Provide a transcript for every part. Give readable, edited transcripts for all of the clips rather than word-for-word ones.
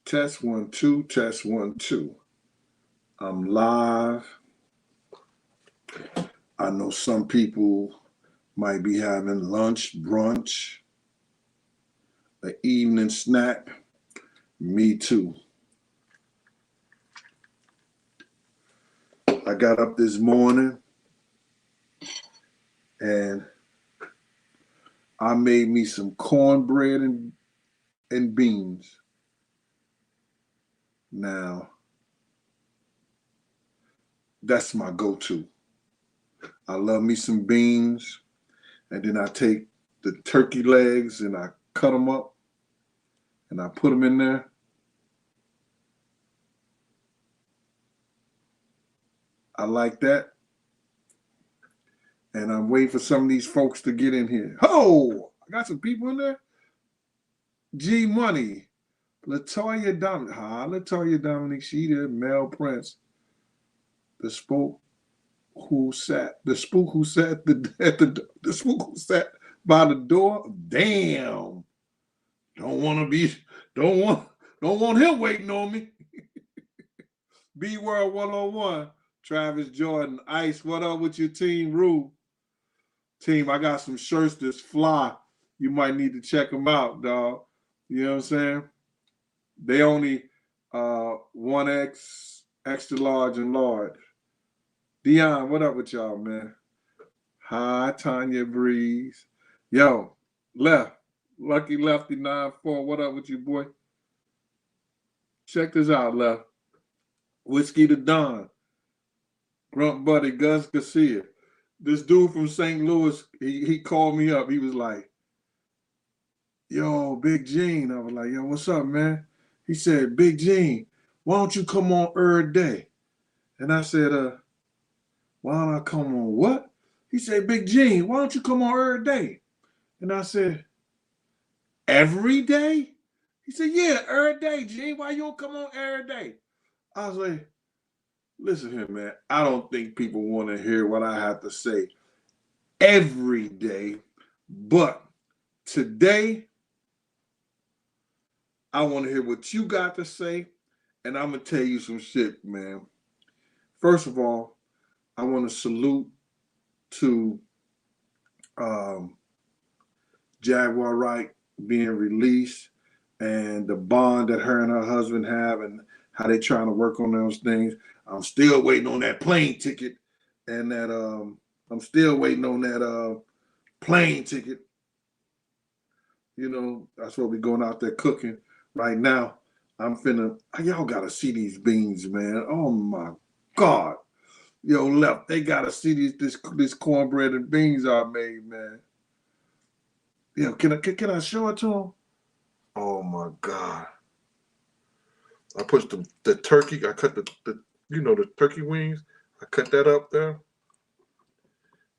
Test 1 2, test 1 2. I'm live. I know some people might be having lunch, brunch, an evening snack. Me too. I got up this morning and I made me some cornbread and beans. Now, that's my go-to. I love me some beans, and then I take the turkey legs and I cut them up and I put them in there. I like that. And I'm waiting for some of these folks to get in here. Oh, I got some people in there. G Money, Latoya Dominic. Hi, Latoya Dominic. She did. Mel Prince. The spook who sat at the spook who sat by the door. Damn. Don't want him waiting on me. B World 101. Travis Jordan. Ice, what up with your team, Rue? Team, I got some shirts that's fly. You might need to check them out, dog. You know what I'm saying? They only 1X, extra large, and large. Dion, what up with y'all, man? Hi, Tanya Breeze. Yo, Left. Lucky Lefty 94. What up with you, boy? Check this out, Left. Whiskey to Don. Grunt Buddy, Gus Garcia. This dude from St. Louis, he called me up. He was like, yo, Big Gene. I was like, yo, what's up, man? He said, Big Gene, why don't you come on every day? And I said, why don't I come on what? He said, Big Gene, why don't you come on every day? And I said, every day? He said, yeah, every day, Gene. Why you don't come on every day? I was like, listen here, man. I don't think people want to hear what I have to say every day. But today, I want to hear what you got to say. And I'm going to tell you some shit, man. First of all, I want to salute to Jaguar Wright being released and the bond that her and her husband have and how they trying to work on those things. I'm still waiting on that plane ticket and that I'm still waiting on that plane ticket. You know, that's what we're going out there cooking right now. Y'all gotta see these beans, man. Oh my God. Yo, Left, they gotta see this cornbread and beans I made, man. Yo, can I show it to them? Oh my God. I put the turkey, I cut the turkey wings. I cut that up there.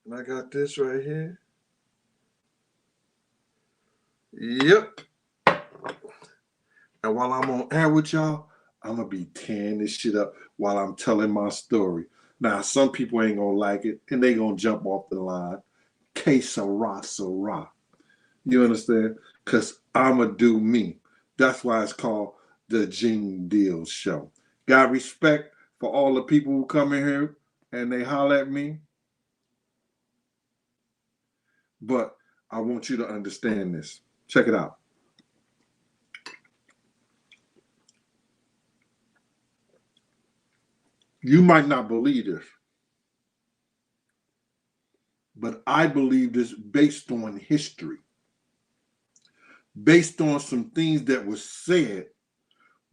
And I got this right here. Yep. And while I'm on air with y'all, I'm going to be tearing this shit up while I'm telling my story. Now, some people ain't going to like it, and they going to jump off the line. Que sera, sera. You understand? Because I'm going to do me. That's why it's called the Gene Deal Show. Got respect for all the people who come in here and they holler at me. But I want you to understand this. Check it out. You might not believe this, but I believe this based on history, based on some things that were said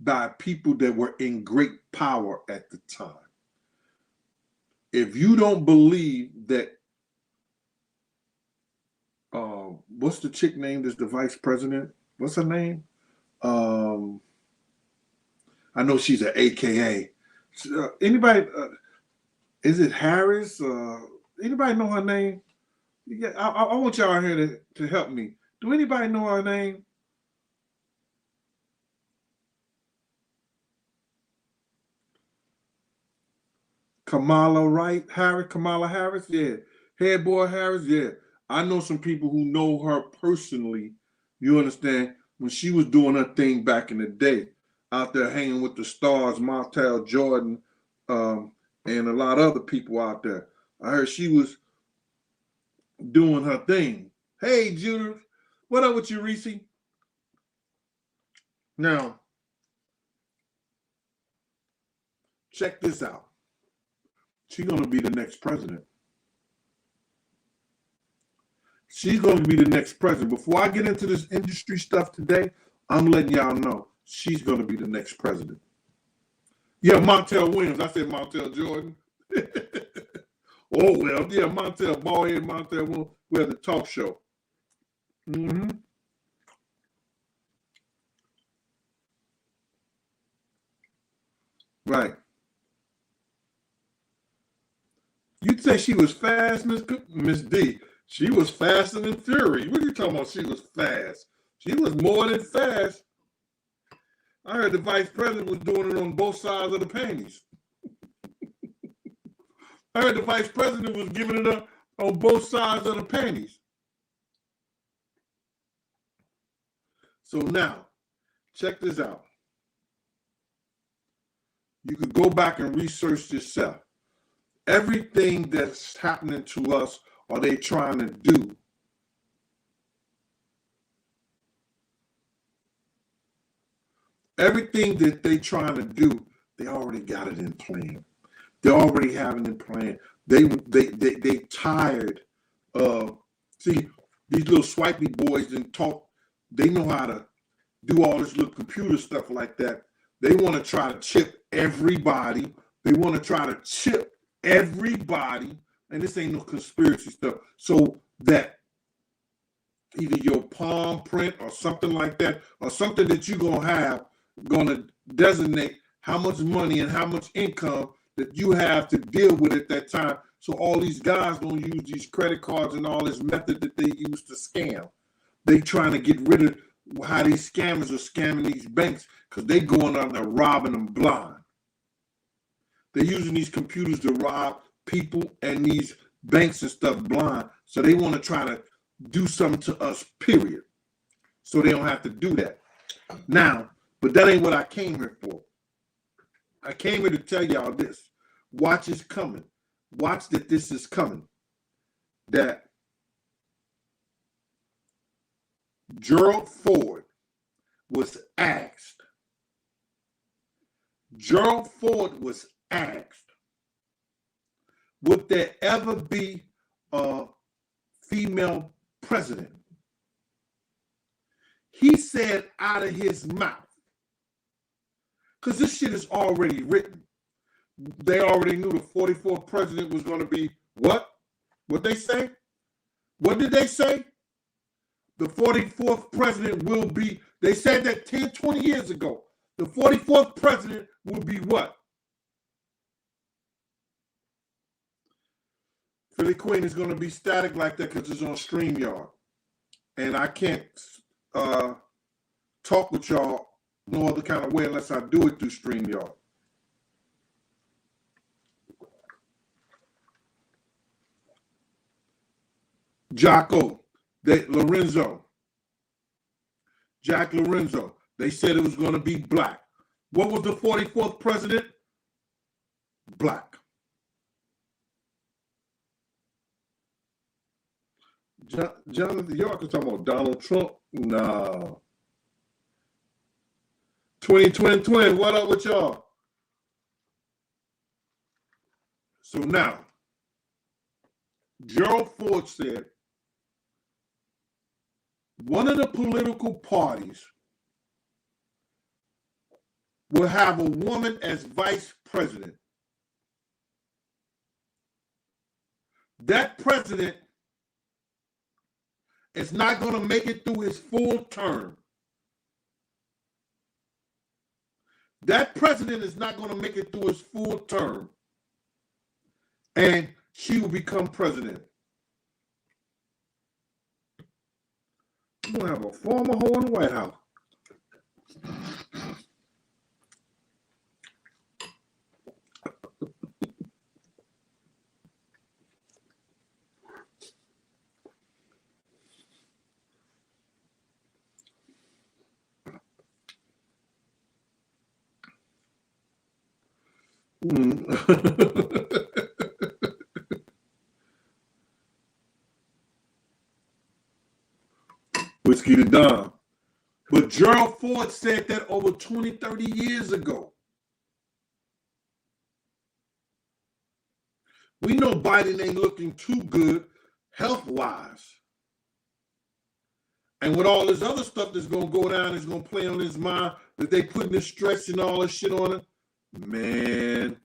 by people that were in great power at the time. If you don't believe that, what's the chick name that's the vice president? What's her name? I know she's an AKA. Anybody? Is it Harris? Anybody know her name? Yeah, I want y'all here to help me. Do anybody know her name? Kamala Harris, yeah. Head boy Harris, yeah. I know some people who know her personally. You understand? When she was doing her thing back in the day. out there hanging with the stars, Montel Jordan, and a lot of other people out there. I heard she was doing her thing. Hey, Judith, what up with you, Reese? Now, check this out. She's going to be the next president. She's going to be the next president. Before I get into this industry stuff today, I'm letting y'all know she's going to be the next president. Yeah, Montel Williams. I said Montel Jordan. Oh, well, yeah, Montel, ballhead Montel Williams. We had the talk show. Mm-hmm. Right. You'd say she was fast, Miss D. She was faster than Fury. What are you talking about? She was fast. She was more than fast. I heard the vice president was doing it on both sides of the panties. I heard the vice president was giving it up on both sides of the panties. So now, check this out. You could go back and research yourself. Everything that's happening to us, or they trying to do, everything that they trying to do, they already got it in plan. They already have it in plan. They tired of, see, these little swipey boys didn't talk. They know how to do all this little computer stuff like that. They want to try to chip everybody. They want to try to chip everybody, and this ain't no conspiracy stuff, so that either your palm print or something like that, or something that you're going to have, going to designate how much money and how much income that you have to deal with at that time. So all these guys don't use these credit cards and all this method that they use to scam. They trying to get rid of how these scammers are scamming these banks, because they going out there robbing them blind. They're using these computers to rob people and these banks and stuff blind. So they want to try to do something to us, period. So they don't have to do that. Now, but that ain't what I came here for. I came here to tell y'all this. Watch is coming. Watch that this is coming. That Gerald Ford was asked. Gerald Ford was asked, would there ever be a female president? He said out of his mouth, because this shit is already written. They already knew the 44th president was going to be what? What they say? What did they say? The 44th president will be, they said that 10, 20 years ago. The 44th president will be what? Philly Queen is going to be static like that because it's on StreamYard. And I can't talk with y'all no other kind of way unless I do it through StreamYard. Jocko, Lorenzo, Jack Lorenzo, they said it was going to be black. What was the 44th president? Black. Jonathan York is talking about Donald Trump. No. 2020, what up with y'all? So now, Gerald Ford said one of the political parties will have a woman as vice president. That president is not going to make it through his full term. That president is not going to make it through his full term. And she will become president. We're going to have a former hoe in the White House. Whiskey to Don. But Gerald Ford said that over 20, 30 years ago. We know Biden ain't looking too good health-wise. And with all this other stuff that's going to go down, it's going to play on his mind, that they putting this stress and all this shit on it. Man.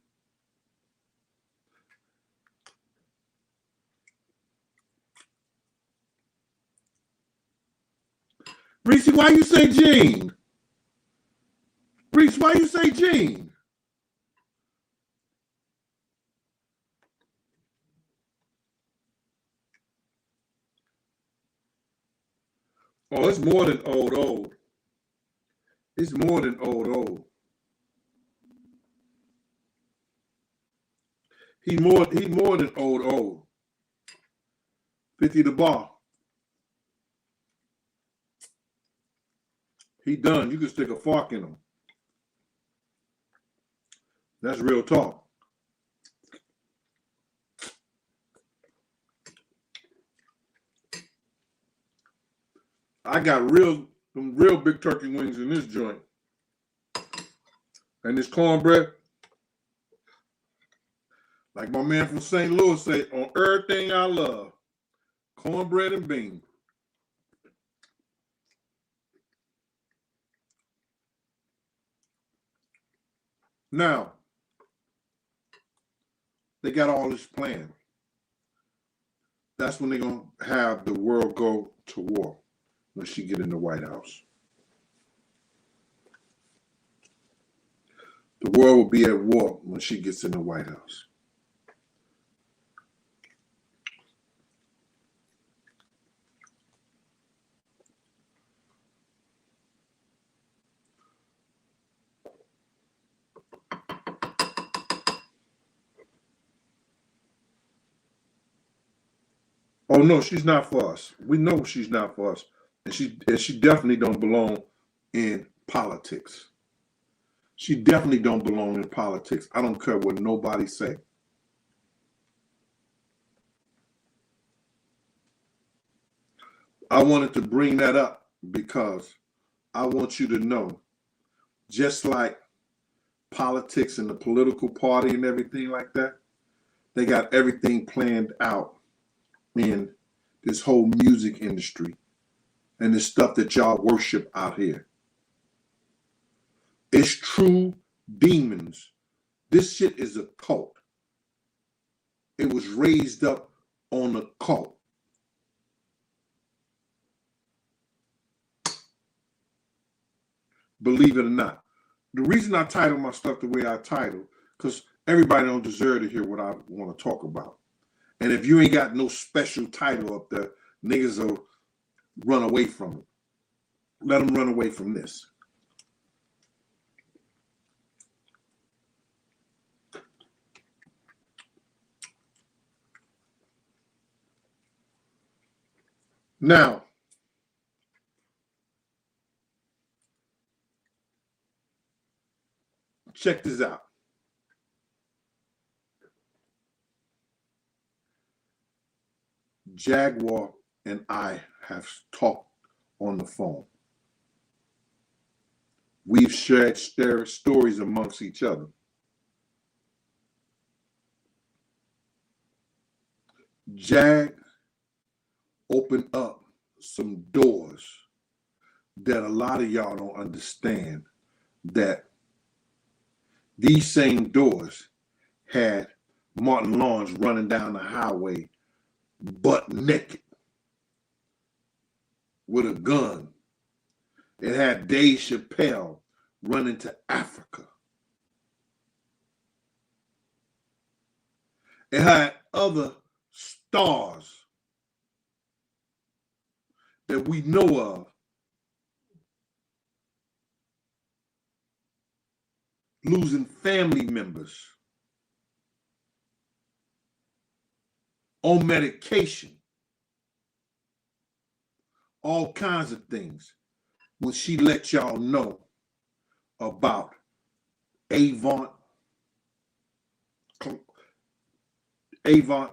Reese, why you say Gene? Reese, why you say Gene? Oh, it's more than old. It's more than old. He more than old. 50 the bar. He done. You can stick a fork in him. That's real talk. I got some real big turkey wings in this joint. And this cornbread, like my man from St. Louis say, on everything I love, cornbread and beans. Now, they got all this planned. That's when they're going to have the world go to war when she get in the White House. The world will be at war when she gets in the White House. Oh no, she's not for us. We know she's not for us, and she definitely don't belong in politics. She definitely don't belong in politics. I don't care what nobody say. I wanted to bring that up because I want you to know, just like politics and the political party and everything like that, they got everything planned out in this whole music industry and the stuff that y'all worship out here. It's true demons. This shit is a cult. It was raised up on a cult. Believe it or not. The reason I title my stuff the way I title, because everybody don't deserve to hear what I want to talk about. And if you ain't got no special title up there, niggas will run away from it. Let them run away from this. Now, check this out. Jaguar and I have talked on the phone. We've shared stories amongst each other. Jag opened up some doors that a lot of y'all don't understand, that these same doors had Martin Lawrence running down the highway butt naked with a gun. It had Dave Chappelle running to Africa. It had other stars that we know of losing family members on medication, all kinds of things. When she let y'all know about Avant Avant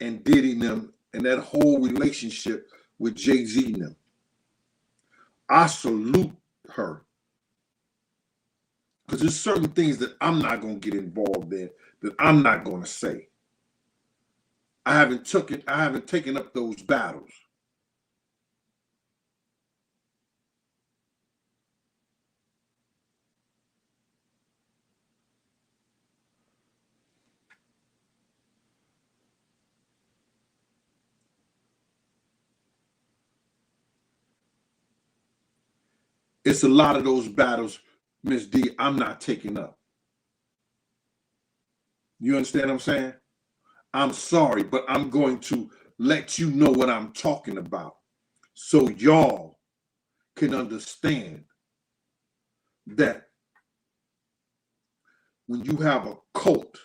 and Diddy and them, and that whole relationship with Jay-Z and them. I salute her. Because there's certain things that I'm not going to get involved in, that I'm not going to say. I haven't taken up those battles. It's a lot of those battles, Miss D, I'm not taking up. You understand what I'm saying? I'm sorry, but I'm going to let you know what I'm talking about so y'all can understand that when you have a cult,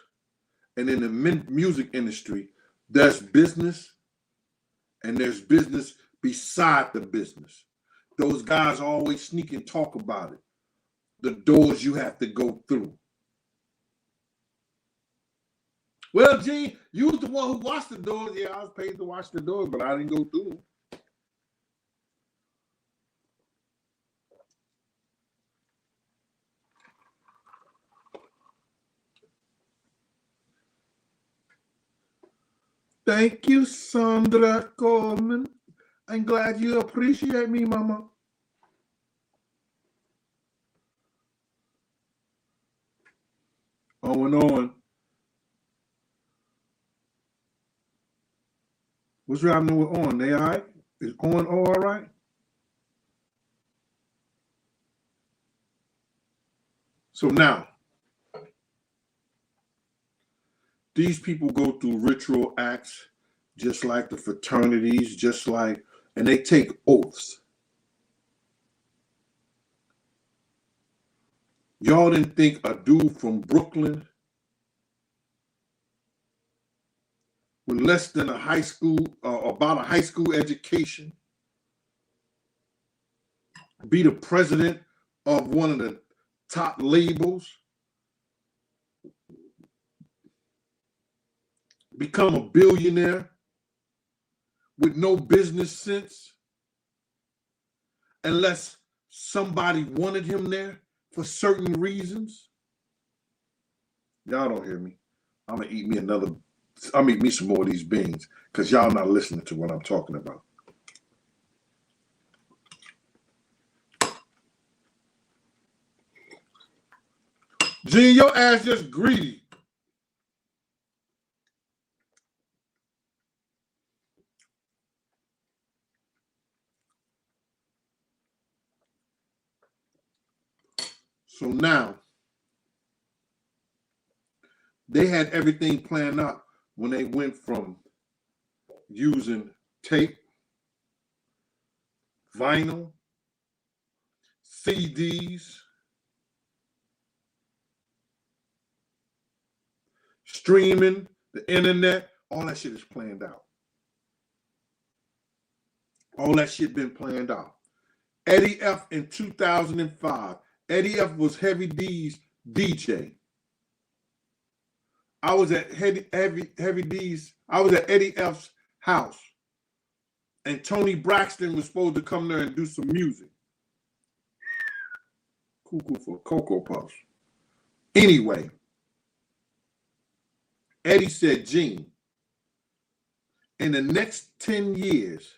and in the music industry, there's business and there's business beside the business. Those guys always sneak and talk about it. The doors you have to go through. Well, Gene, you was the one who watched the doors. Yeah, I was paid to watch the doors, but I didn't go through them. Thank you, Sandra Coleman. I'm glad you appreciate me, Mama. On. What's happening with On? They all right? Is On all right? So now, these people go through ritual acts, just like the fraternities, and they take oaths. Y'all didn't think a dude from Brooklyn with less than about a high school education, be the president of one of the top labels, become a billionaire with no business sense, unless somebody wanted him there for certain reasons? Y'all don't hear me. I'm gonna eat me some more of these beans, because y'all not listening to what I'm talking about. Gene, your ass just greedy. So now, they had everything planned out when they went from using tape, vinyl, CDs, streaming, the internet, all that shit is planned out. All that shit been planned out. Eddie F in 2005. Eddie F was Heavy D's DJ. I was at Heavy D's. I was at Eddie F's house. And Tony Braxton was supposed to come there and do some music. Cuckoo for Cocoa Puffs. Anyway, Eddie said, Gene, in the next 10 years,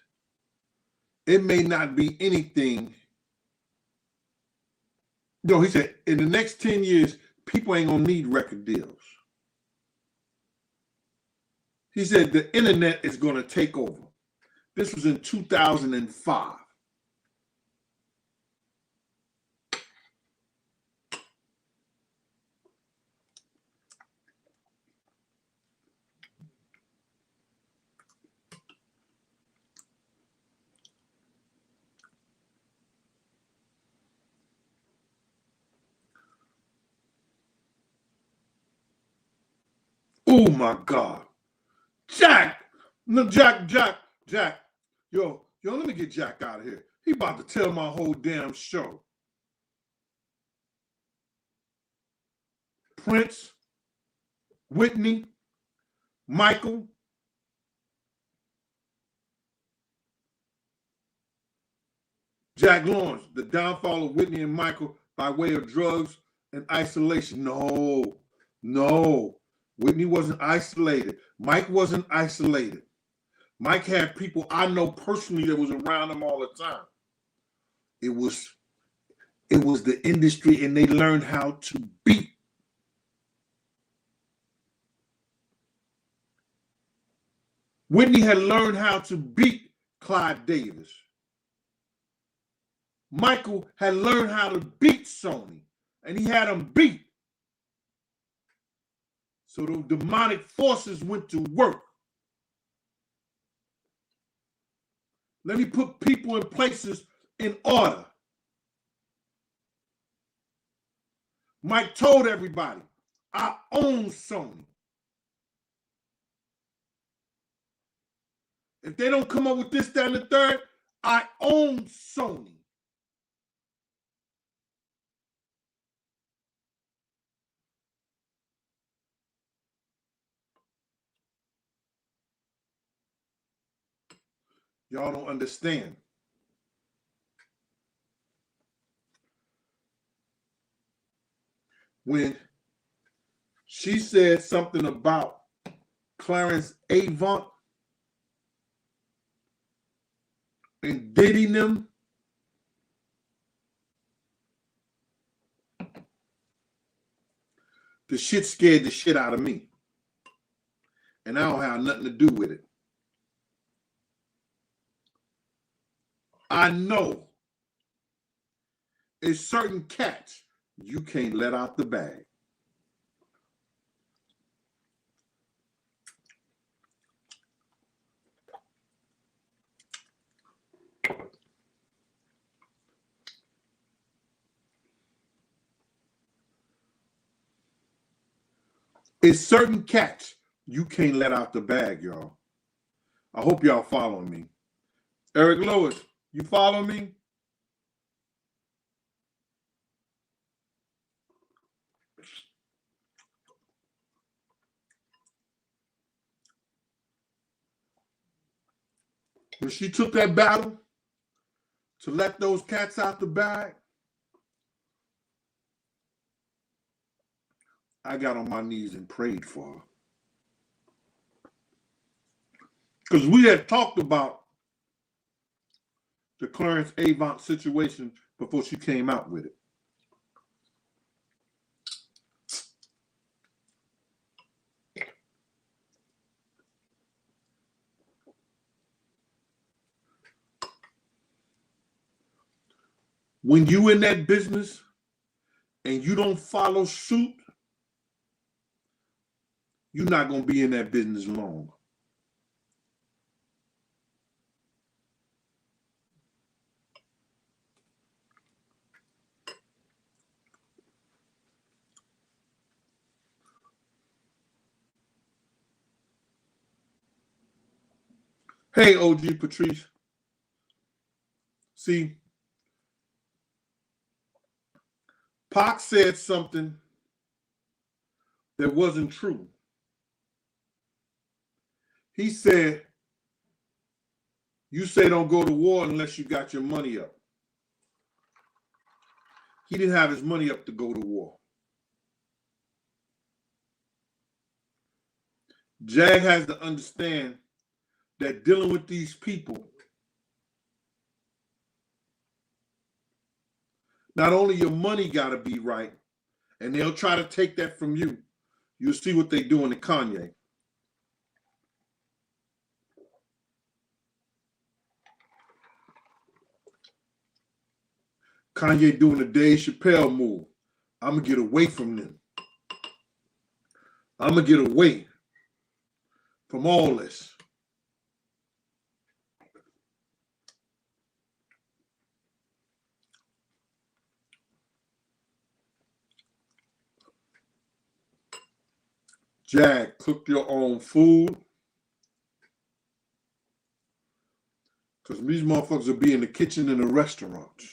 it may not be anything. No, he said, in the next 10 years, people ain't gonna need record deals. He said the internet is gonna take over. This was in 2005. Oh my God. Jack. No, Jack. Yo, let me get Jack out of here. He about to tell my whole damn show. Prince Whitney, Michael, Jack Lawrence, the downfall of Whitney and Michael by way of drugs and isolation. No, no. Whitney wasn't isolated. Mike wasn't isolated. Mike had people I know personally that was around him all the time. It was the industry, and they learned how to beat. Whitney had learned how to beat Clive Davis. Michael had learned how to beat Sony, and he had them beat. So the demonic forces went to work. Let me put people in places in order. Mike told everybody, I own Sony. If they don't come up with this, that, and the third, I own Sony. Y'all don't understand. When she said something about Clarence Avant and Diddy them, the shit scared the shit out of me. And I don't have nothing to do with it. I know it's certain cats you can't let out the bag. It's certain cats you can't let out the bag, y'all. I hope y'all following me. Eric Lewis, you follow me? When she took that battle to let those cats out the bag, I got on my knees and prayed for her. Because we had talked about the Clarence Avant situation before she came out with it. When you in that business and you don't follow suit, you're not going to be in that business long. Hey, OG Patrice. See, Pac said something that wasn't true. He said, you say don't go to war unless you got your money up. He didn't have his money up to go to war. Jag has to understand that dealing with these people, not only your money got to be right, and they'll try to take that from you. You'll see what they're doing to Kanye. Kanye doing the Dave Chappelle move. I'm going to get away from them. I'm going to get away from all this. Jag, cook your own food. Because these motherfuckers will be in the kitchen in the restaurants.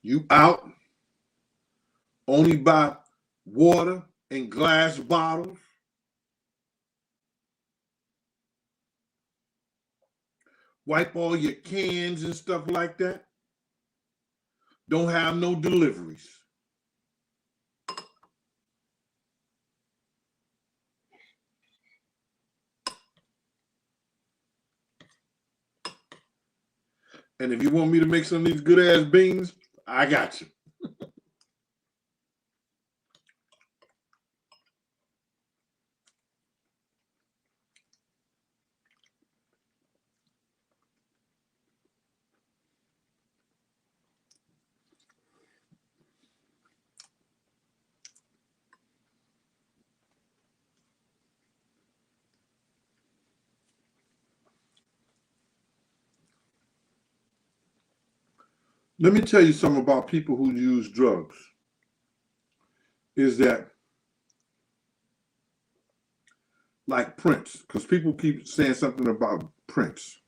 You out Only buy water in glass bottles. Wipe all your cans and stuff like that. Don't have no deliveries. And if you want me to make some of these good ass beans, I got you. Let me tell you something about people who use drugs. Is that like Prince? Because people keep saying something about Prince.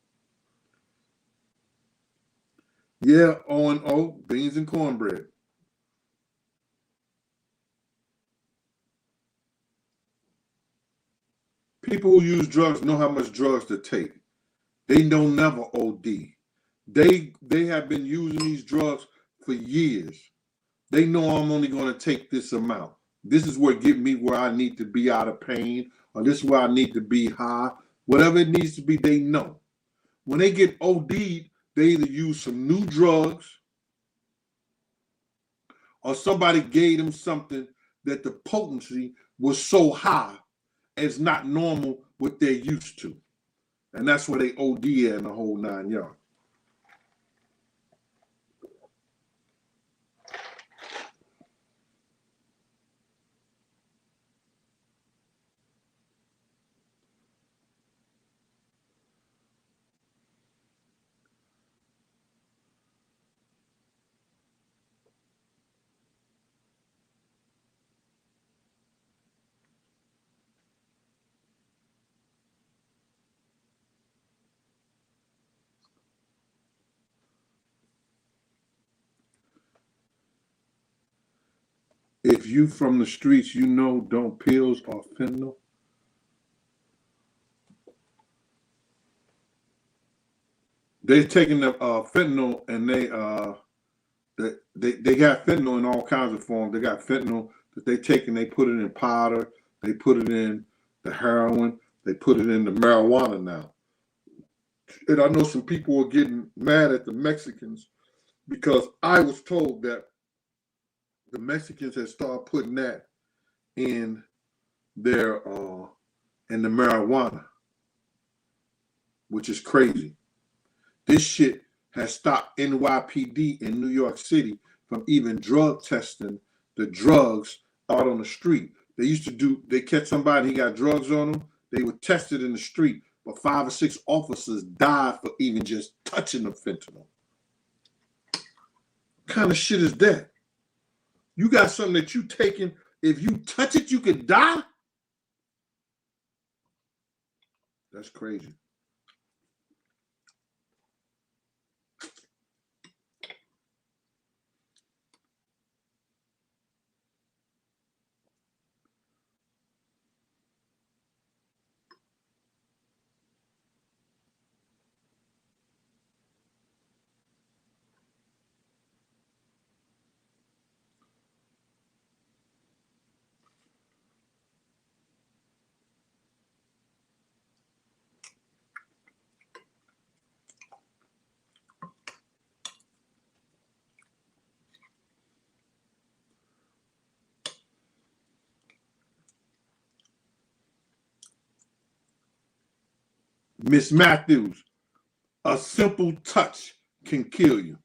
Yeah, O&O, beans and cornbread. People who use drugs know how much drugs to take. They don't never OD. They have been using these drugs for years. They know I'm only going to take this amount. This is what get me where I need to be out of pain, or this is where I need to be high. Whatever it needs to be, they know. When they get OD'd, they either use some new drugs or somebody gave them something that the potency was so high it's not normal what they're used to. And that's where they OD at in the whole 9 yards. If you from the streets, you know don't pills or fentanyl. They're taking the fentanyl and they got fentanyl in all kinds of forms. They got fentanyl that they take and they put it in powder. They put it in the heroin. They put it in the marijuana now. And I know some people are getting mad at the Mexicans because I was told that the Mexicans had started putting that in their in the marijuana, which is crazy. This shit has stopped NYPD in New York City from even drug testing the drugs out on the street. They used to they catch somebody, he got drugs on them, they would test it in the street, but 5 or 6 officers died for even just touching the fentanyl. What kind of shit is that? You got something that you taking, if you touch it, you could die? That's crazy. Miss Matthews, a simple touch can kill you.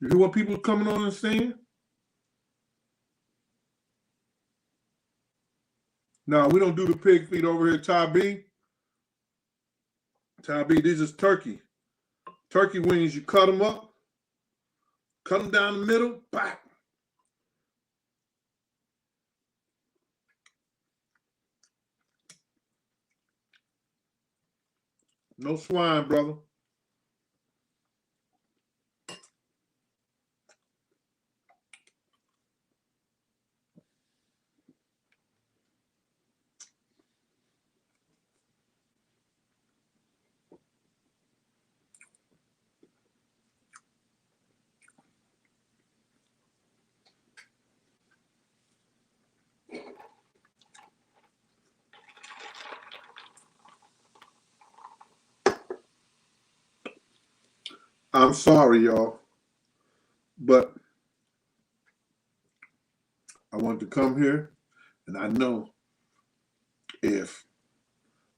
You hear what people coming on and saying? No, we don't do the pig feet over here, Ty B. Ty B, this is turkey. Turkey wings, you cut them up, cut them down the middle, back. No swine, brother. I'm sorry, y'all, but I wanted to come here, and I know if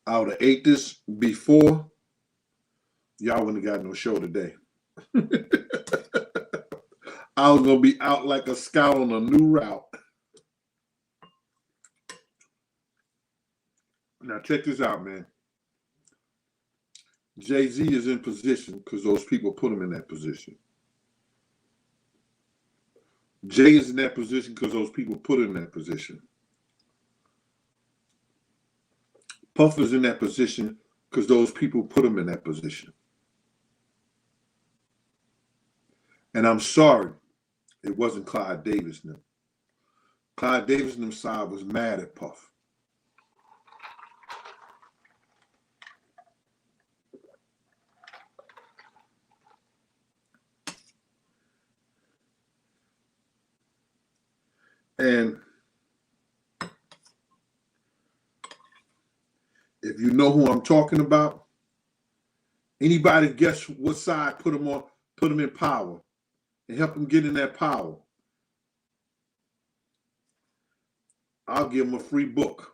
I would have ate this before, y'all wouldn't have got no show today. I was gonna be out like a scout on a new route. Now check this out, man. Jay-Z is in position because those people put him in that position. Jay is in that position because those people put him in that position. Puff is in that position because those people put him in that position. And I'm sorry, it wasn't Clive Davis. No. Clive Davis and them side was mad at Puff. And if you know who I'm talking about, anybody guess what side put him in power and help him get in that power? I'll give him a free book.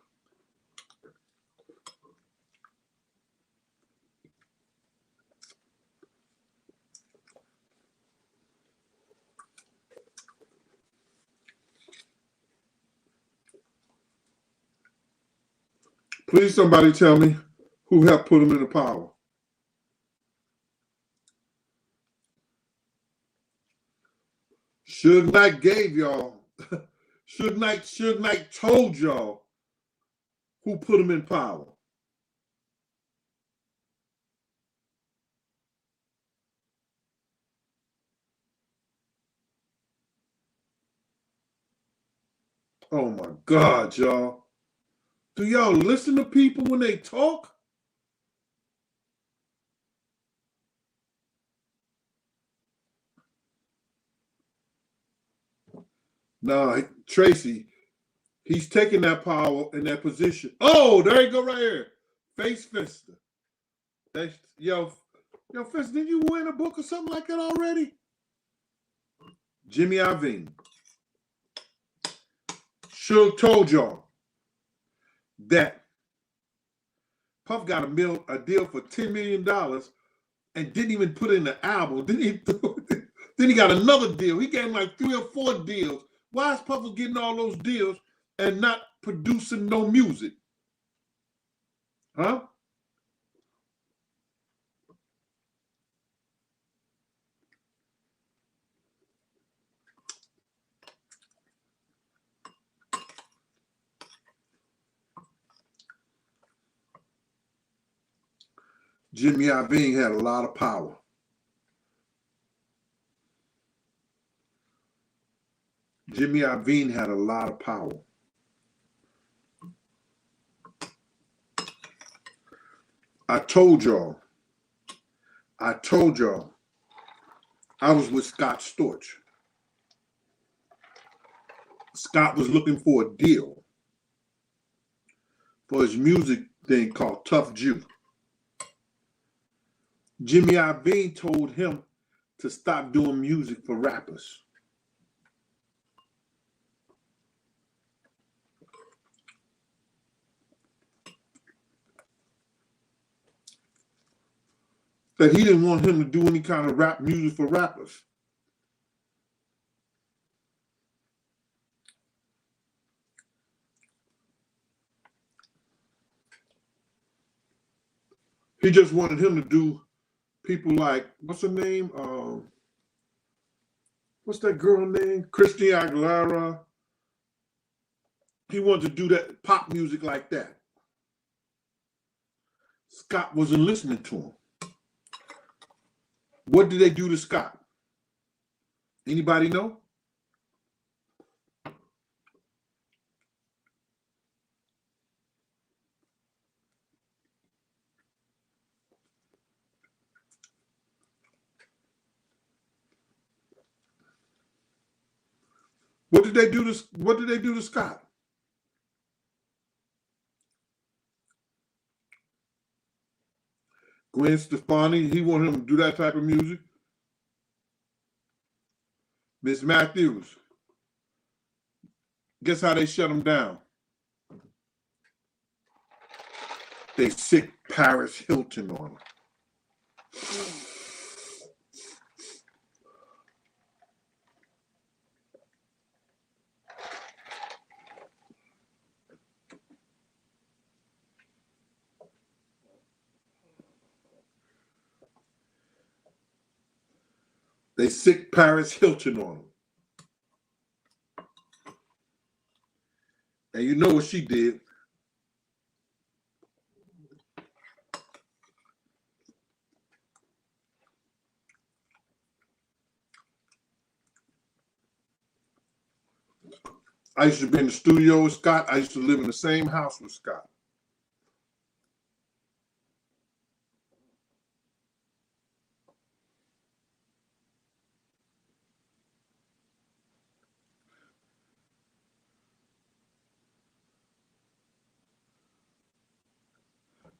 Please, somebody tell me who helped put him into power. Suge Knight gave y'all. Suge Knight told y'all who put him in power. Oh my God, y'all. Do y'all listen to people when they talk? Nah, Tracy, he's taking that power in that position. Oh, there you go right here. Face Fister. Yo, Fister, did you win a book or something like that already? Jimmy Iovine. Suge told y'all that Puff got a deal for $10 million and didn't even put in the album. Then he got another deal. He gave him like 3 or 4 deals. Why is Puff getting all those deals and not producing no music? Huh? Jimmy Iovine had a lot of power. Jimmy Iovine had a lot of power. I told y'all I was with Scott Storch. Scott was looking for a deal for his music thing called Tough Jew. Jimmy Iovine told him to stop doing music for rappers. That he didn't want him to do any kind of rap music for rappers. He just wanted him to do people like, what's her name? What's that girl name? Christina Aguilera. He wanted to do that pop music like that. Scott wasn't listening to him. What did they do to Scott? Anybody know? What did they do to Scott? Gwen Stefani, he wanted him to do that type of music. Miss Matthews, guess how they shut them down? They sick Paris Hilton on them. They sick Paris Hilton on them. And you know what she did? I used to be in the studio with Scott. I used to live in the same house with Scott.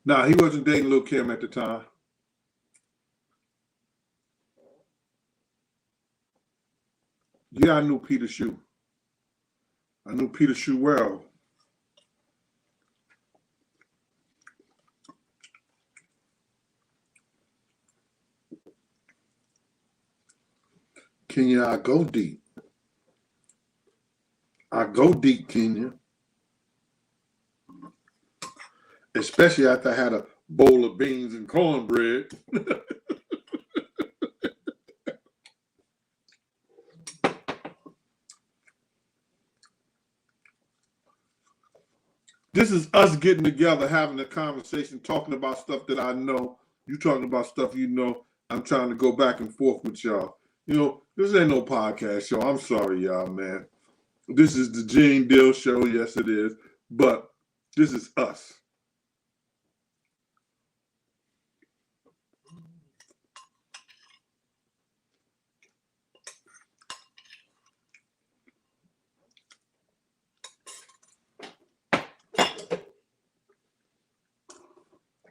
Nah, he wasn't dating Lil' Kim at the time. Yeah, I knew Peter Shue. I knew Peter Shue well. Kenya, I go deep. I go deep, Kenya. Especially after I had a bowl of beans and cornbread. This is us getting together, having a conversation, talking about stuff that I know. You talking about stuff you know. I'm trying to go back and forth with y'all. You know, this ain't no podcast show. I'm sorry, y'all, man. This is the Gene Deal Show. Yes, it is. But this is us.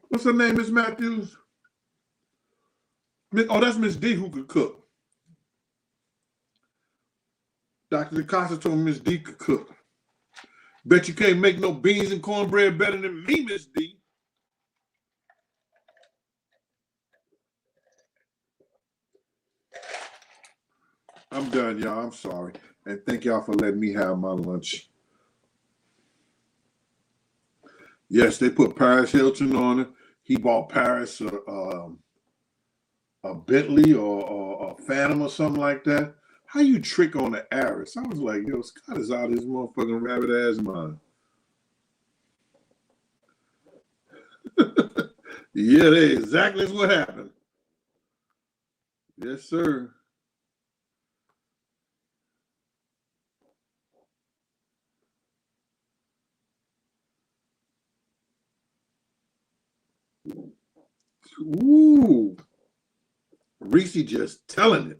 What's her name, Miss Matthews? Oh, that's Miss D who could cook. Dr. DeCosta told me Miss D could cook. Bet you can't make no beans and cornbread better than me, Miss D. I'm done, y'all. I'm sorry. And thank y'all for letting me have my lunch. Yes, they put Paris Hilton on it. He bought Paris a Bentley or a Phantom or something like that. How you trick on the heiress? I was like, yo, Scott is out of his motherfucking rabbit ass mind. Yeah, that exactly is what happened. Yes, sir. Ooh. Reese just telling it.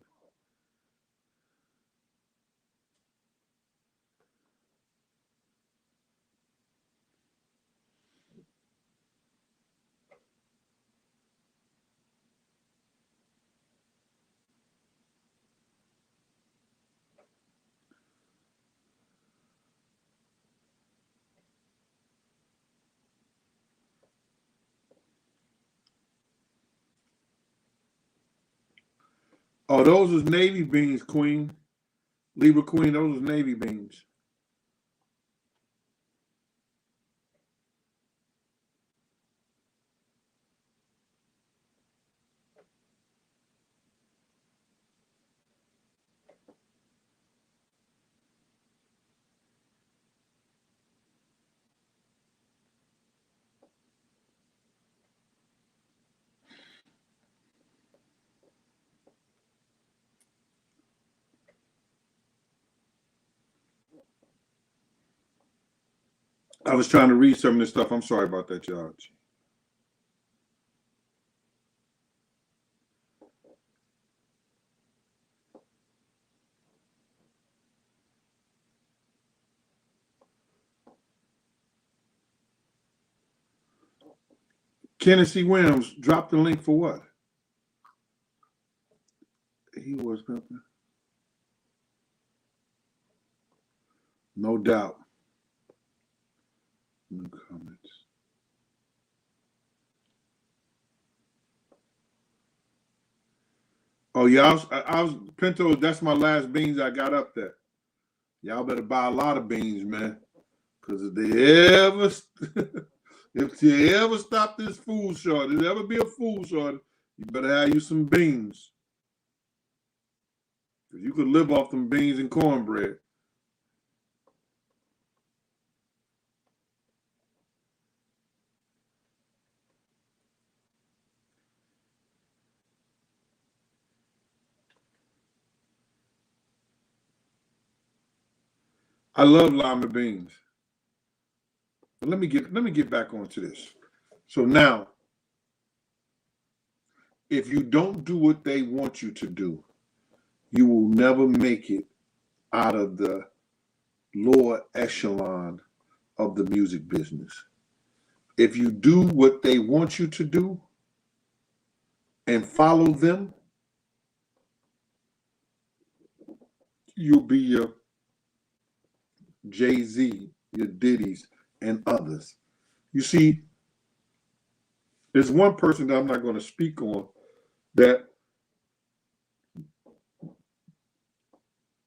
Oh, those was Navy beans, Queen. Libra Queen, those was Navy beans. I was trying to read some of this stuff. I'm sorry about that, George. Tennessee Williams dropped the link for what? He was. No doubt. No comments. Oh yeah, I was Pinto. That's my last beans I got up there. Y'all better buy a lot of beans, man, because if they ever, if you ever stop this food shortage, there ever be a food shortage, you better have you some beans. Because you could live off them beans and cornbread. I love lima beans. But let me get back onto this. So now, if you don't do what they want you to do, you will never make it out of the lower echelon of the music business. If you do what they want you to do and follow them, you'll be your Jay-Z, your Diddy's, and others. You see, there's one person that I'm not going to speak on that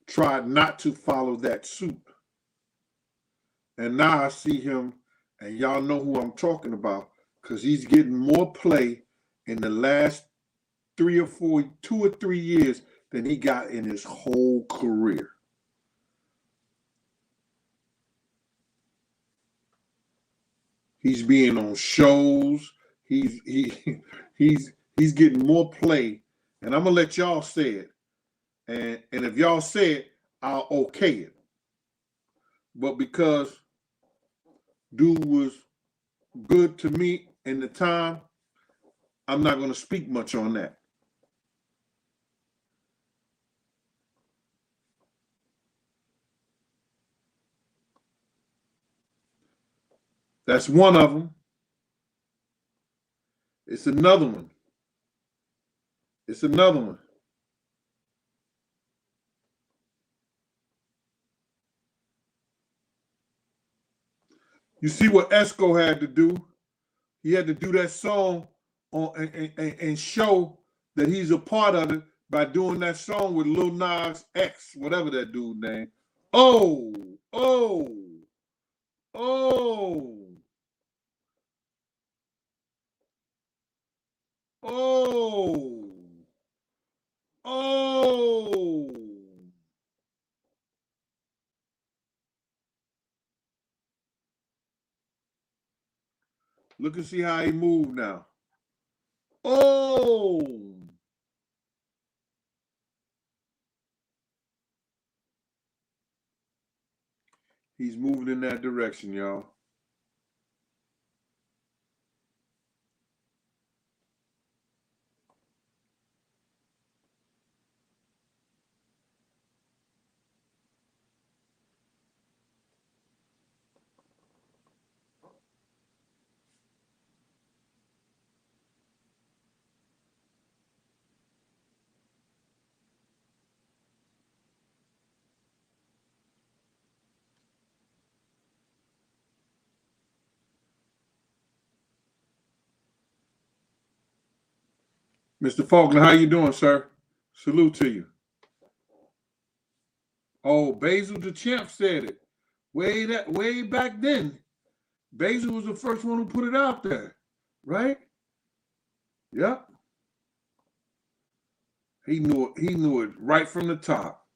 tried not to follow that suit. And now I see him, and y'all know who I'm talking about, because he's getting more play in the last 2 or 3 years than he got in his whole career. He's being on shows. He's getting more play, and I'm gonna let y'all say it. And if y'all say it, I'll okay it. But because dude was good to me in the time, I'm not gonna speak much on that. That's one of them. It's another one. It's another one. You see what Esco had to do? He had to do that song and show that he's a part of it by doing that song with Lil Nas X, whatever that dude name. Oh, oh, oh, oh, oh. Look and see how he moved now. Oh. He's moving in that direction, y'all. Mr. Faulkner, how you doing, sir? Salute to you. Oh, Basil the Champ said it. Way back then. Basil was the first one who put it out there, right? Yep. He knew it right from the top.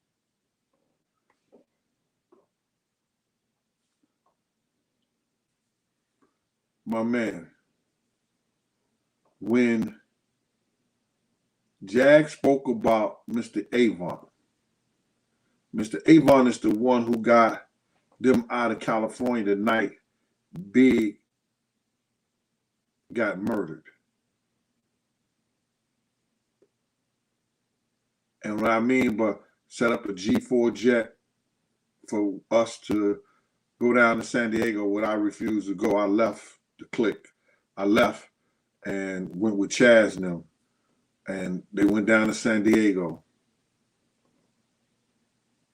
My man. When Jag spoke about Mr. Avon, Mr. Avon is the one who got them out of California the night Big got murdered. And what I mean by set up a G4 jet for us to go down to San Diego where I refused to go. I left the clique. I left and went with Chaz and them. And they went down to San Diego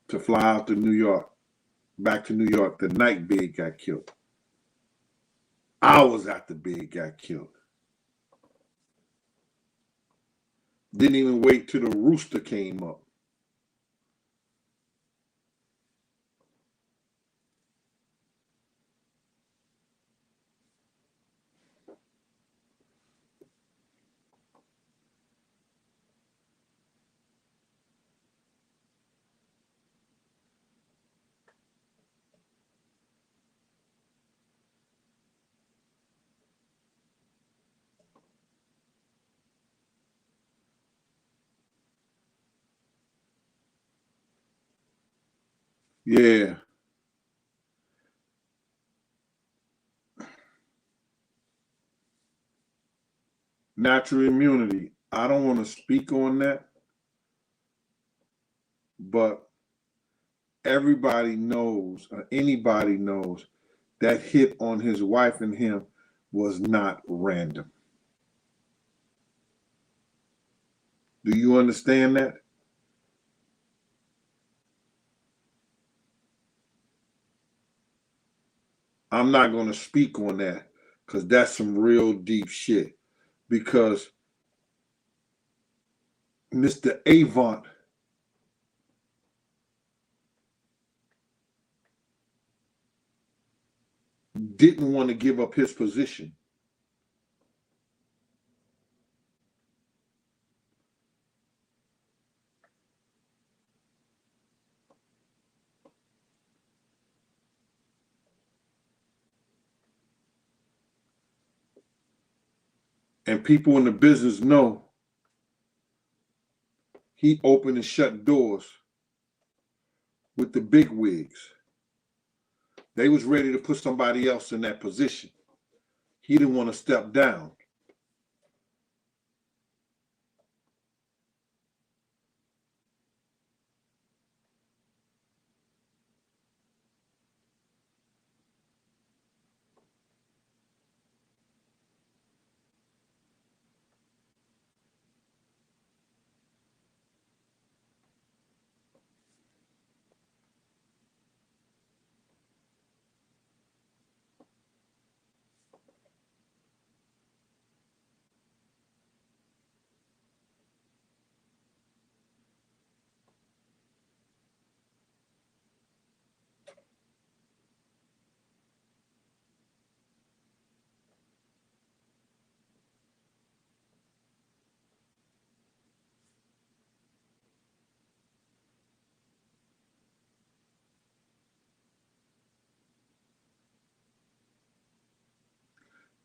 to fly out to New York. back to New York the night Big got killed. Hours after Big got killed. Didn't even wait till the rooster came up. Yeah. Natural immunity. I don't want to speak on that, but everybody knows, or anybody knows, that hit on his wife and him was not random. Do you understand that? I'm not going to speak on that because that's some real deep shit. Because Mr. Avant didn't want to give up his position. And people in the business know he opened and shut doors with the big wigs. They was ready to put somebody else in that position. He didn't want to step down.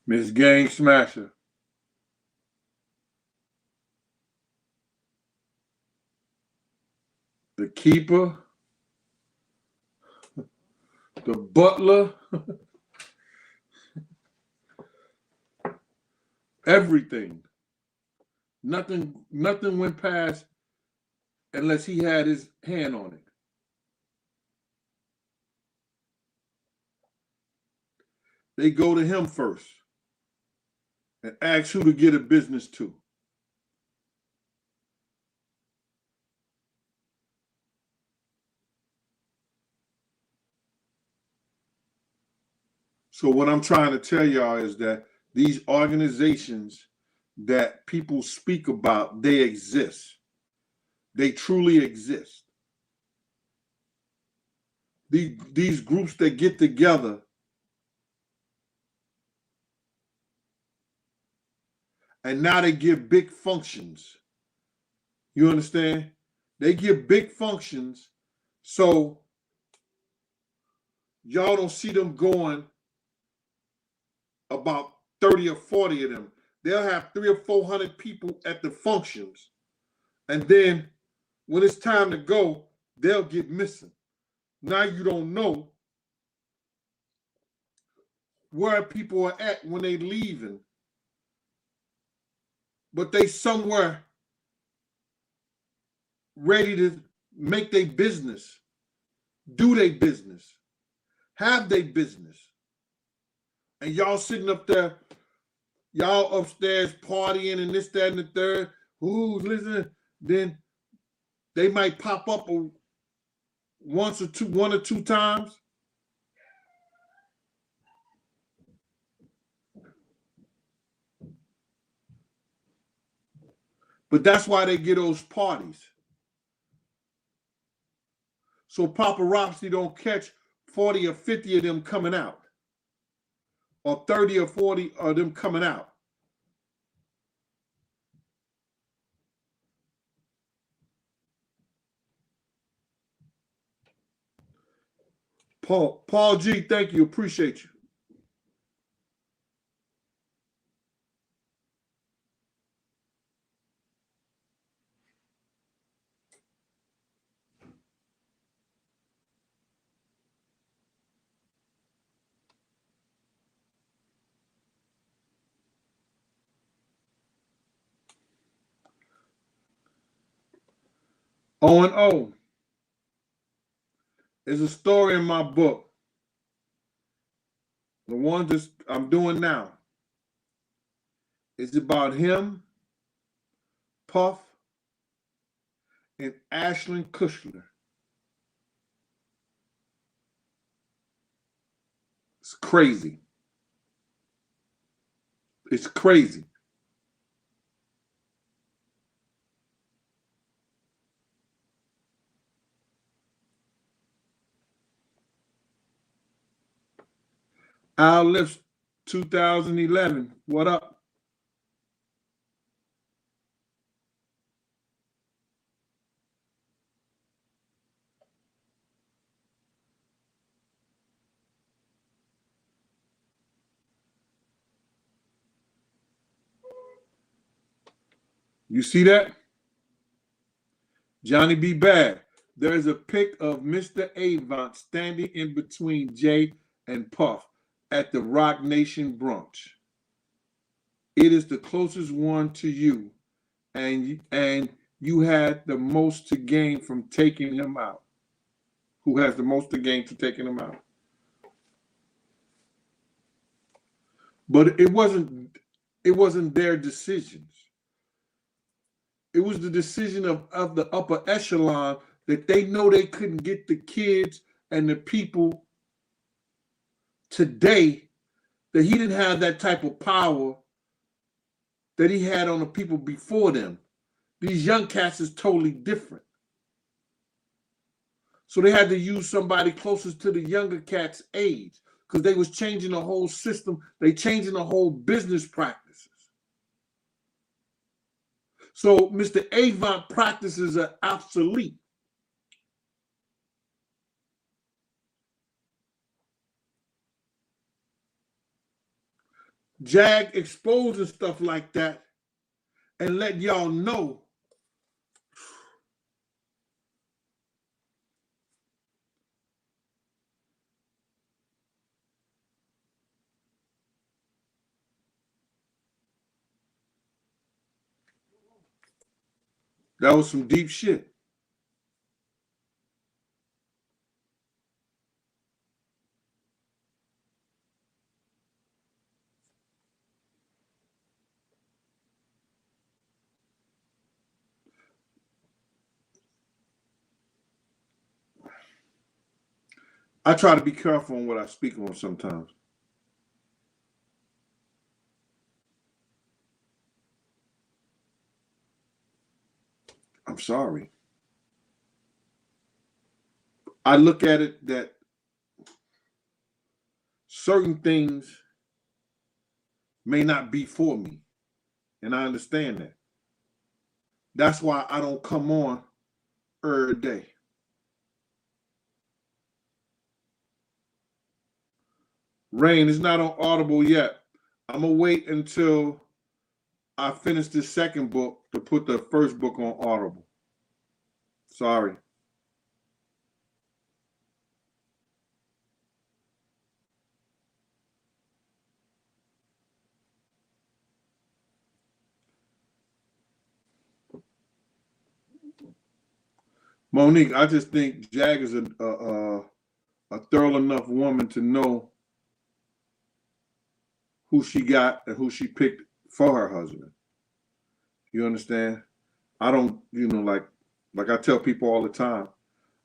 Miss Gang Smasher. The keeper. The butler. Everything. Nothing went past unless he had his hand on it. They go to him first and ask who to get a business to. So what I'm trying to tell y'all is that these organizations that people speak about, they exist. They truly exist. These groups that get together and now they give big functions. You understand? They give big functions, so y'all don't see them going about 30 or 40 of them. They'll have 300 or 400 people at the functions. And then when it's time to go, they'll get missing. Now you don't know where people are at when they leaving. But they somewhere ready to make their business, do their business, have their business. And y'all sitting up there, y'all upstairs partying and this, that, and the third. Who's listening? Then they might pop up one or two times. But that's why they get those parties. So paparazzi don't catch 40 or 50 of them coming out, or 30 or 40 of them coming out. Paul G, thank you. Appreciate you. O&O is a story in my book. The one that I'm doing now is about him, Puff, and Ashton Kutcher. It's crazy. It's crazy. Al Lips 2011. What up? You see that? Johnny B. Bad. There is a pic of Mr. Avant standing in between Jay and Puff at the Rock Nation brunch. It is the closest one to you, and you had the most to gain from taking him out. Who has the most to gain from taking him out? But it wasn't their decisions. It was the decision of the upper echelon that they know they couldn't get the kids and the people today, that he didn't have that type of power that he had on the people before them. These young cats is totally different. So they had to use somebody closest to the younger cats' age, because they was changing the whole system. They changing the whole business practices. So Mr. Avant practices are obsolete. Jag exposing stuff like that and let y'all know that was some deep shit. I try to be careful on what I speak on sometimes. I'm sorry. I look at it that certain things may not be for me, and I understand that. That's why I don't come on every day. Rain is not on Audible yet. I'm gonna wait until I finish this second book to put the first book on Audible. Sorry. Monique, I just think Jag is a thorough enough woman to know who she got and who she picked for her husband. You understand? I don't, like I tell people all the time,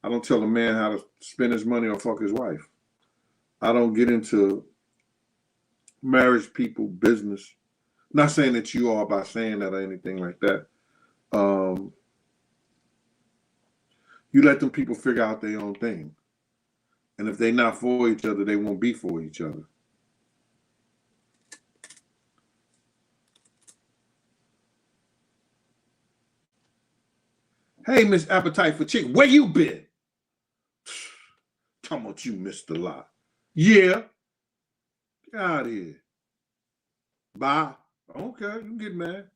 I don't tell a man how to spend his money or fuck his wife. I don't get into marriage people business. Not saying that you are by saying that or anything like that. You let them people figure out their own thing. And if they're not for each other, they won't be for each other. Hey, Miss Appetite for Chicken, where you been? Talking about you, Mr. Lot. Yeah. Get out of here. Bye. Okay, you can get mad.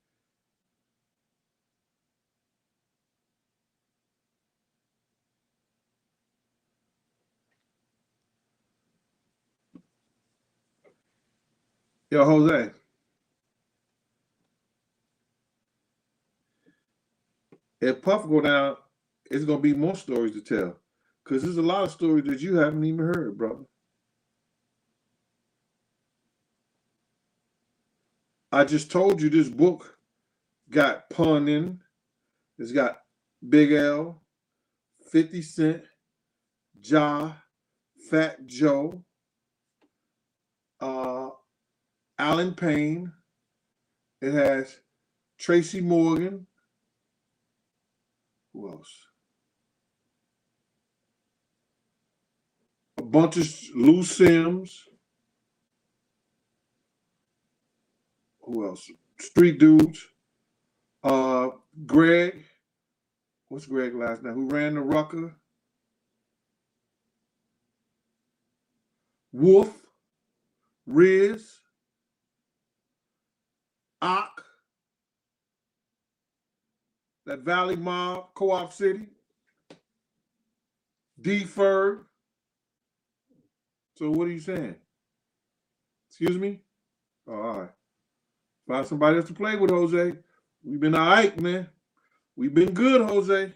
Yo, Jose. If Puff go down, it's going to be more stories to tell. Because there's a lot of stories that you haven't even heard, brother. I just told you this book got Pun in. It's got Big L, 50 Cent, Ja, Fat Joe, Alan Payne. It has Tracy Morgan. Who else? A bunch of Lou Sims. Who else? Street dudes. Greg. What's Greg last name? Who ran the Rucker? Wolf. Riz. Ock. That Valley Mob, Co-op City. D-Ferg. So what are you saying? Excuse me? Oh, all right. Find somebody else to play with, Jose. We've been all right, man. We've been good, Jose.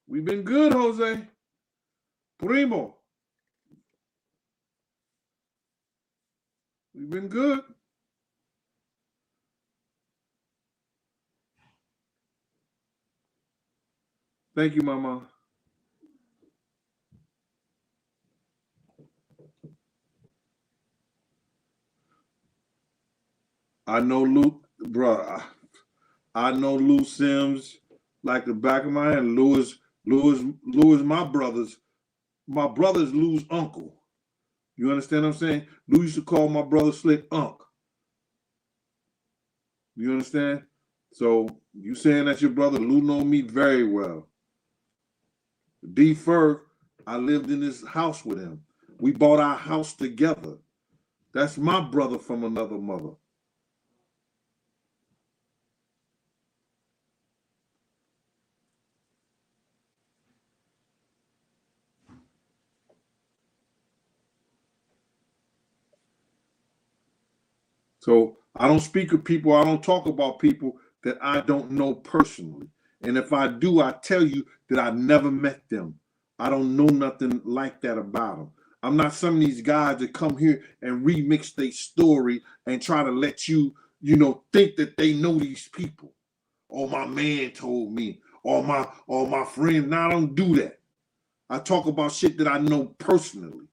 We've been good, Jose. Primo. We've been good. Thank you, Mama. I know Luke, bro. I know Lou Sims like the back of my hand. Louis, my brother's Lou's uncle. You understand what I'm saying? Lou used to call my brother Slick Unc. You understand? So you saying that's your brother? Lou know me very well. D. Ferg, I lived in this house with him. We bought our house together. That's my brother from another mother. So I don't speak of people, I don't talk about people that I don't know personally. And if I do, I tell you that I never met them. I don't know nothing like that about them. I'm not some of these guys that come here and remix their story and try to let you, think that they know these people. Or my man told me, or my friend. Now I don't do that. I talk about shit that I know personally.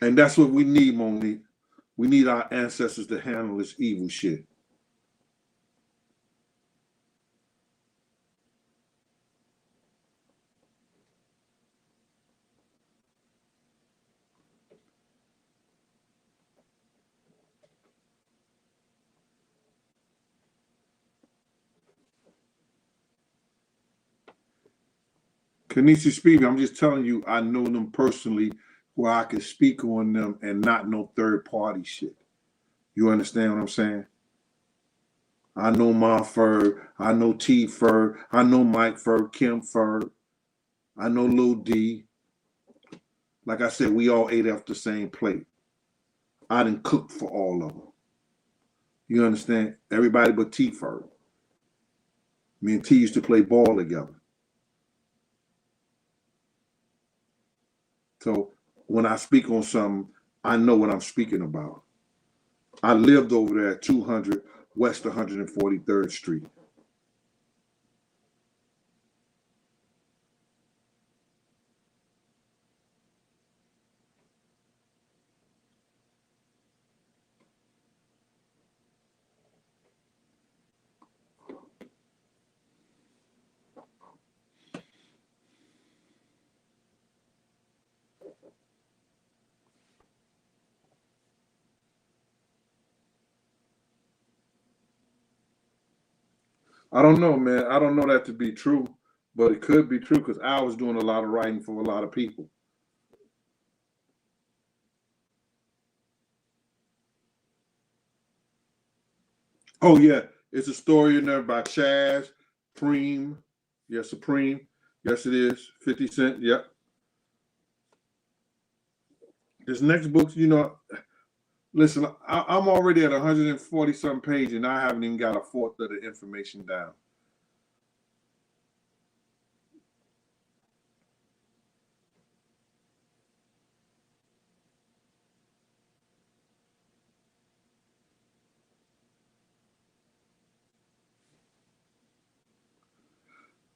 And that's what we need, Monique. We need our ancestors to handle this evil shit. Kenisi Speedy, I'm just telling you, I know them personally where I can speak on them and not no third party shit. You understand what I'm saying? I know Ma Ferg, I know T Ferg, I know Mike Ferg, Kim Ferg, I know Lil D. Like I said, we all ate off the same plate. I didn't cook for all of them. You understand? Everybody but T Ferg. Me and T used to play ball together. So when I speak on something, I know what I'm speaking about. I lived over there at 200 West 143rd Street. I don't know, man. I don't know that to be true, but it could be true because I was doing a lot of writing for a lot of people. Oh yeah, it's a story in there by Chaz Supreme. Yeah, Supreme. Yes, it is. 50 Cent. Yep. This next book, listen, I'm already at 140 some pages, and I haven't even got a fourth of the information down.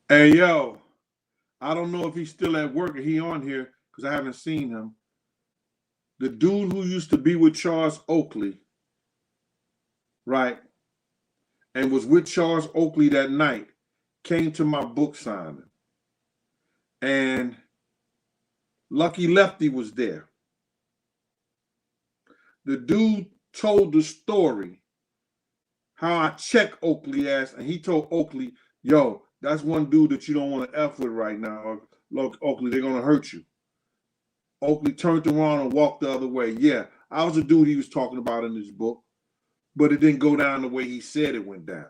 Hey, yo, I don't know if he's still at work or he on here because I haven't seen him. The dude who used to be with Charles Oakley, right, and was with Charles Oakley that night, came to my book signing. And Lucky Lefty was there. The dude told the story how I checked Oakley ass, and he told Oakley, yo, that's one dude that you don't want to F with right now. Look, Oakley, they're going to hurt you. Oakley turned around and walked the other way. Yeah, I was the dude he was talking about in this book, but it didn't go down the way he said it went down.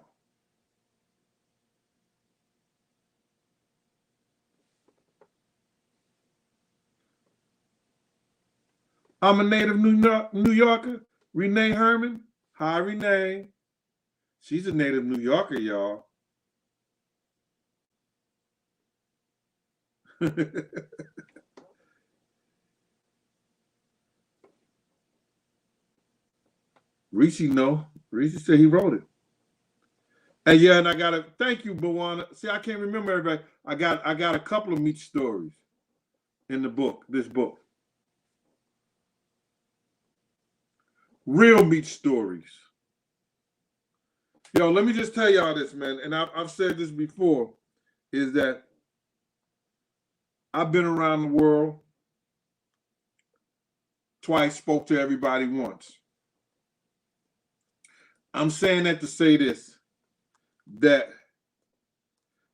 I'm a native New Yorker, Renee Herman. Hi, Renee. She's a native New Yorker, y'all. Reese know. Reese said he wrote it. And yeah, and I got to thank you, Bawana. See, I can't remember everybody. I got a couple of meat stories in the book, this book. Real meat stories. Yo, let me just tell y'all this, man. And I've said this before, is that I've been around the world twice, spoke to everybody once. I'm saying that to say this, that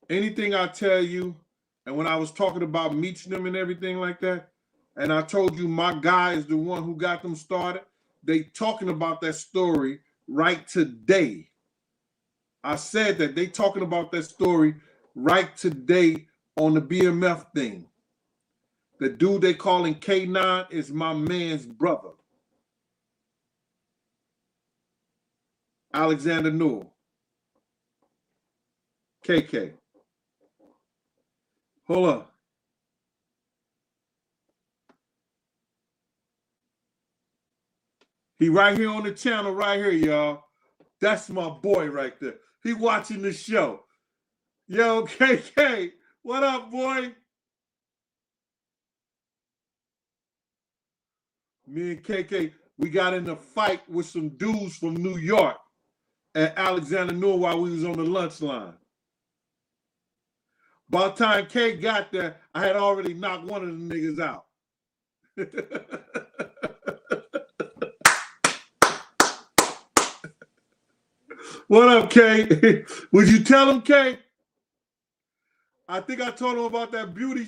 anything I tell you, and when I was talking about Meechnum and everything like that, and I told you my guy is the one who got them started, they talking about that story right today. I said that they talking about that story right today on the BMF thing. The dude they calling K9 is my man's brother, Alexander Newell. KK. Hold on. He right here on the channel right here, y'all. That's my boy right there. He watching the show. Yo, KK, what up, boy? Me and KK, we got in a fight with some dudes from New York at Alexander Newell while we was on the lunch line. By the time K got there, I had already knocked one of the niggas out. What up, K? Would you tell him, K? I think I told him about that beauty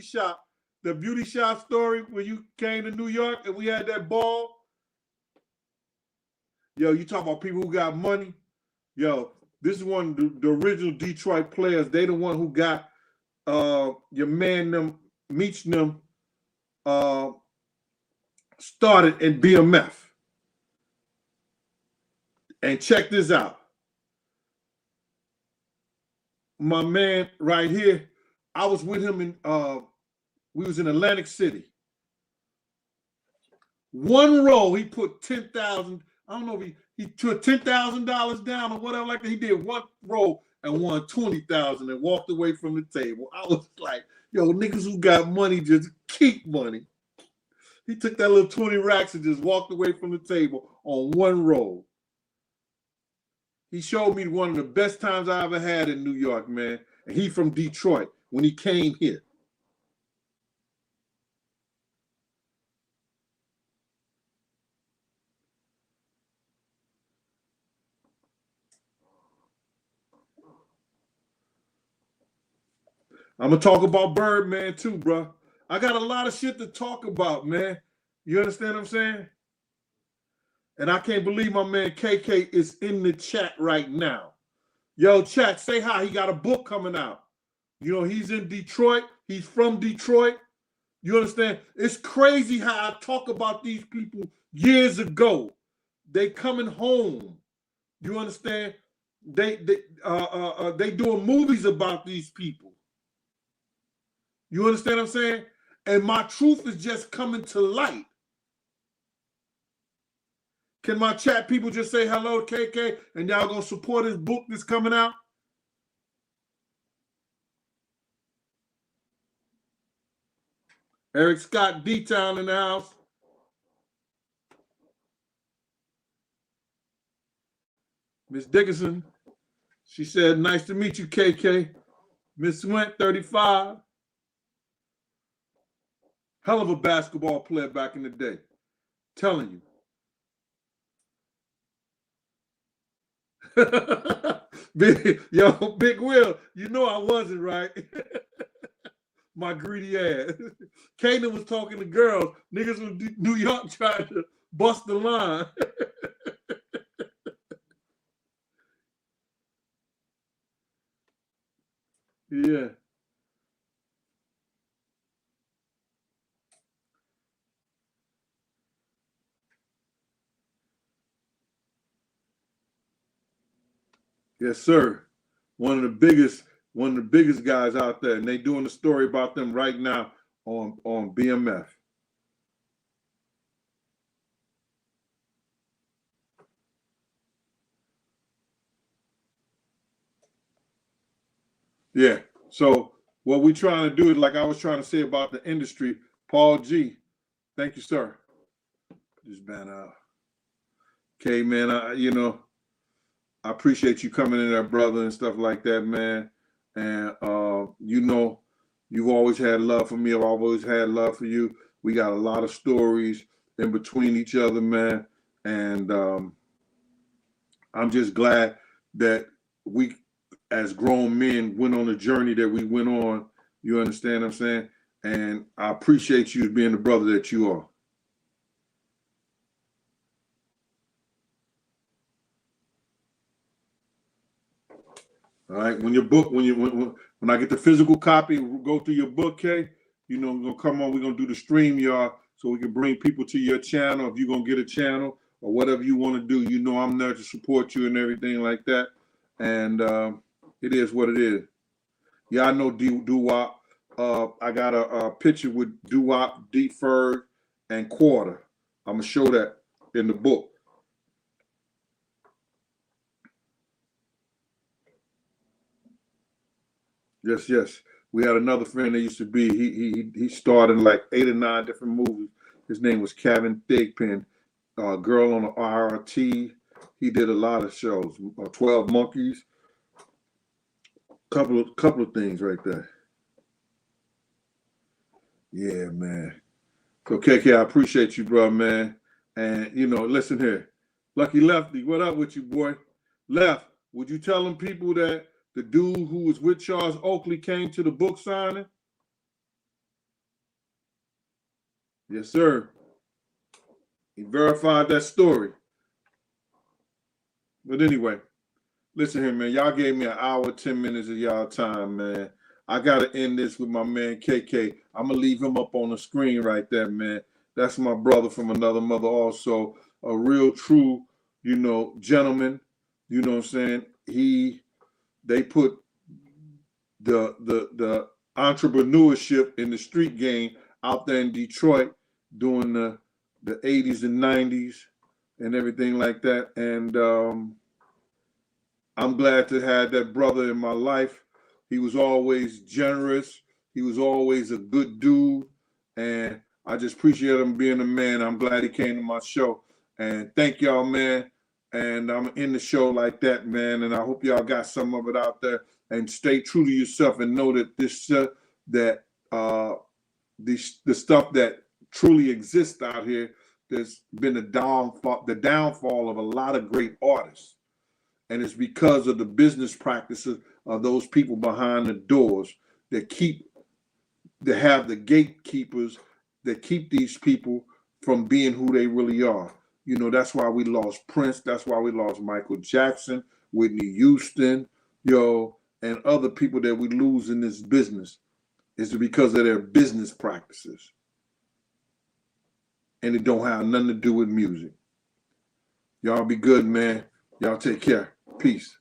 shop, the beauty shop story when you came to New York and we had that ball. Yo, you talk about people who got money. Yo, this is one of the original Detroit players. They the one who got your man them Meechnum started in BMF. And check this out. My man right here, I was with him in We was in Atlantic City. One roll, he put 10,000. I don't know if he took $10,000 down or whatever like that. He did one roll and won 20,000 and walked away from the table. I was like, yo, niggas who got money just keep money. He took that little 20 racks and just walked away from the table on one roll. He showed me one of the best times I ever had in New York, man. And he from Detroit when he came here. I'm going to talk about Birdman too, bro. I got a lot of shit to talk about, man. You understand what I'm saying? And I can't believe my man KK is in the chat right now. Yo, chat, say hi. He got a book coming out. You know, he's in Detroit. He's from Detroit. You understand? It's crazy how I talk about these people years ago. They coming home. You understand? They doing movies about these people. You understand what I'm saying? And my truth is just coming to light. Can my chat people just say hello, KK, and y'all gonna support his book that's coming out? Eric Scott D-Town in the house. Miss Dickinson, she said, nice to meet you, KK. Miss Went, 35. Hell of a basketball player back in the day. Telling you. Big Will, you know I wasn't, right? My greedy ass. Kanan was talking to girls. Niggas from New York trying to bust the line. Yeah. Yes, sir. One of the biggest guys out there, and they doing a story about them right now on BMF. Yeah. So what we're trying to do is, like I was trying to say about the industry, Paul G. Thank you, sir. Just been out. Okay, man. I appreciate you coming in there, brother, and stuff like that, man. And you've always had love for me. I've always had love for you. We got a lot of stories in between each other, man. And I'm just glad that we, as grown men, went on the journey that we went on. You understand what I'm saying? And I appreciate you being the brother that you are. All right. When your book, when I get the physical copy, we'll go through your book, Kay. We're gonna come on. We're gonna do the stream, y'all, so we can bring people to your channel. If you're gonna get a channel or whatever you want to do, I'm there to support you and everything like that. And it is what it is. Yeah, I know Doo-Wop. I got a picture with Doo-Wop, D-Ferg, and Quarter. I'm gonna show that in the book. Yes. We had another friend that used to be. He starred in like 8 or 9 different movies. His name was Kevin Thigpen. Girl on the RRT. He did a lot of shows. 12 Monkeys. Couple of things right there. Yeah, man. So KK, I appreciate you, bro, man. And listen here, Lucky Lefty, what up with you, boy? Left, would you tell them people that the dude who was with Charles Oakley came to the book signing? Yes, sir. He verified that story. But anyway, listen here, man. Y'all gave me an hour, 10 minutes of y'all time, man. I got to end this with my man KK. I'm going to leave him up on the screen right there, man. That's my brother from another mother also. A real true, gentleman. You know what I'm saying? They put the entrepreneurship in the street game out there in Detroit during the 80s and 90s and everything like that. And I'm glad to have that brother in my life. He was always generous. He was always a good dude. And I just appreciate him being a man. I'm glad he came to my show. And thank y'all, man. And I'm in the show like that, man. And I hope y'all got some of it out there. And stay true to yourself and know that the stuff that truly exists out here, there's been a downfall of a lot of great artists. And it's because of the business practices of those people behind the doors that have the gatekeepers that keep these people from being who they really are. You know, that's why we lost Prince. That's why we lost Michael Jackson, Whitney Houston, and other people that we lose in this business. It's because of their business practices. And it don't have nothing to do with music. Y'all be good, man. Y'all take care. Peace.